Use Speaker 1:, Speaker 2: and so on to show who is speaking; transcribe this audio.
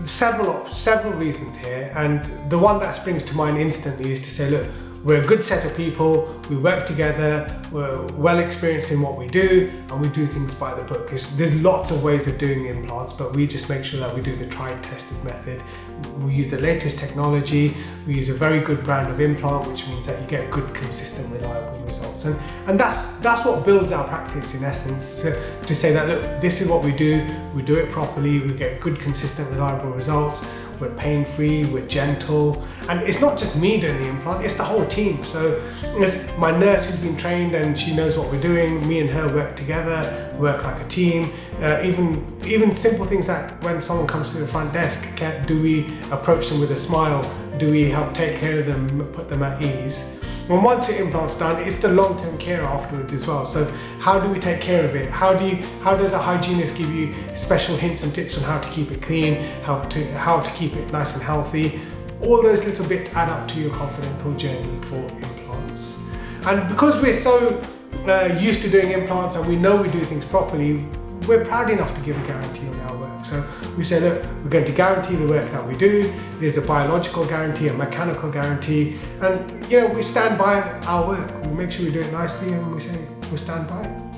Speaker 1: several reasons here, and the one that springs to mind instantly is to say, look, we're a good set of people, we work together, we're well experienced in what we do, and we do things by the book. There's lots of ways of doing implants, but we just make sure that we do the tried tested method. We use the latest technology, we use a very good brand of implant, which means that you get good, consistent, reliable results. And that's what builds our practice in essence, to say that, look, this is what we do it properly, we get good, consistent, reliable results. We're pain-free, we're gentle, and it's not just me doing the implant, it's the whole team. So it's my nurse who's been trained and she knows what we're doing. Me and her work together, work like a team. Even simple things like when someone comes to the front desk, do we approach them with a smile? Do we help take care of them, put them at ease? And once your implant's done, it's the long-term care afterwards as well. So how do we take care of it? How does a hygienist give you special hints and tips on how to keep it clean, how to keep it nice and healthy? All those little bits add up to your Confidental journey for implants. And because we're so used to doing implants and we know we do things properly, we're proud enough to give a guarantee on our work. So we say, look, we're going to guarantee the work that we do. There's a biological guarantee, a mechanical guarantee, and we stand by our work. We make sure we do it nicely, and we say we stand by it.